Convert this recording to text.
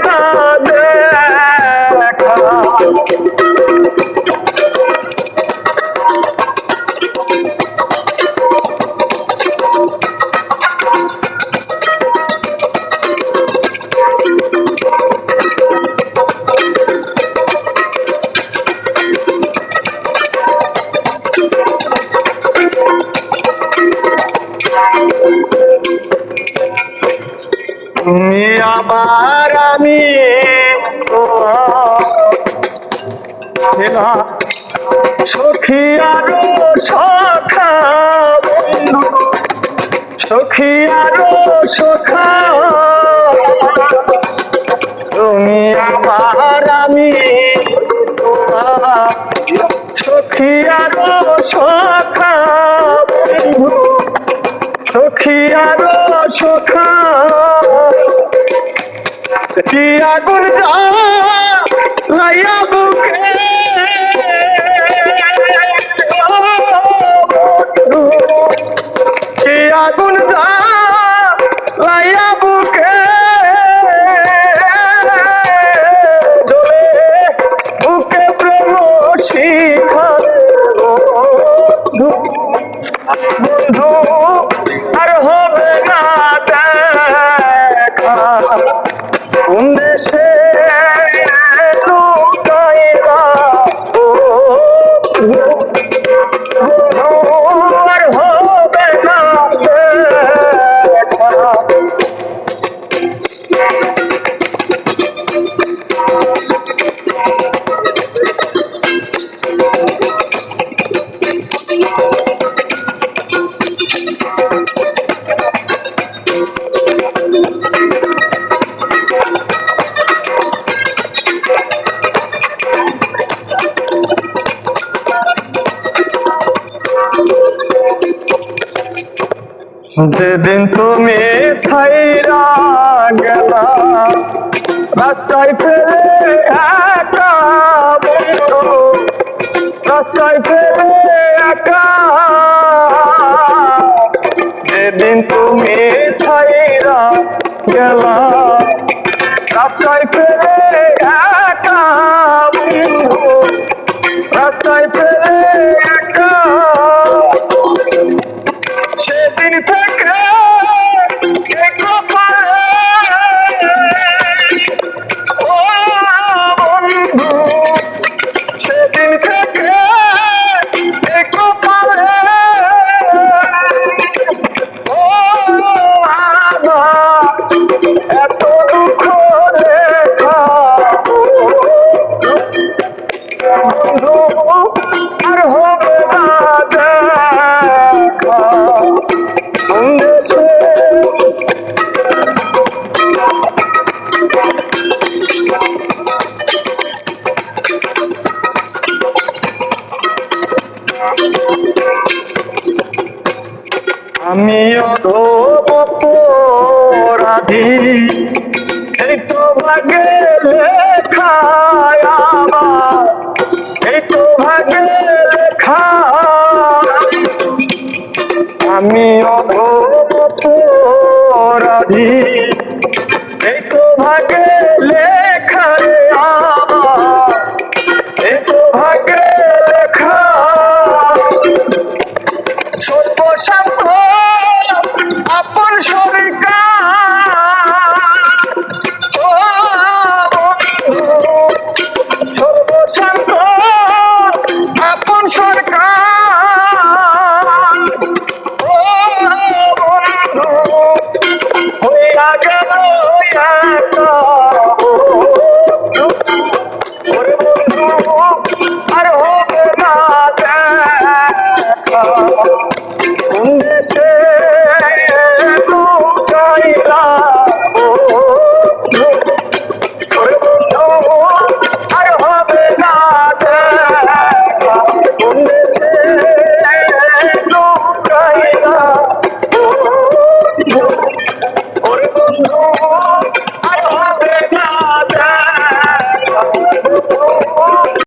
না দেখা। তুমি আমার আমি সখী আরো সখা বন্ধু, সখী আরো সখা। তুমি আমার আমি সখী আরো সখা বন্ধু, সখী আরো সখা। কি আগুন জ্বালাইয়া বুকে কি আগুন জ্বালাইয়া বুকে জ্বলে বুকে প্রেম শিখারে বন্ধু আর হবে না দেখা। কোন দেশে লুকাইবা আর হবে না দেখা। যেদিন তুমি ছাইরা গেলা রাস্তায় ফেলে একা বন্ধু, রাস্তায় ফেলে একা। যেদিন তুমি ছাইরা গেলা রাস্তায় ফেলে একা বন্ধু, রাস্তায় ফেলে একা। সেদিন থেকে ও বন্ধু, সেদিন থেকে কপালে ও আমার এত দুঃখ লেখা বন্ধু আর হবে না দেখা। আমি অধম অপরাধী, এই তো ভাগ্যে লেখা আমার, এই তো ভাগ্যে লেখা। আমি অধম অপরাধী, এই তো ভাগ্যে লেখা রে আমার, এই তো ভাগ্যে লেখা। সর্বশান্ত আপন সরকার ও বন্ধু, সর্বশান্ত আপন সরকার ও বন্ধু হইয়া গেল একা। ওরে বন্ধু আর হবে না দেখা। কোন দেশে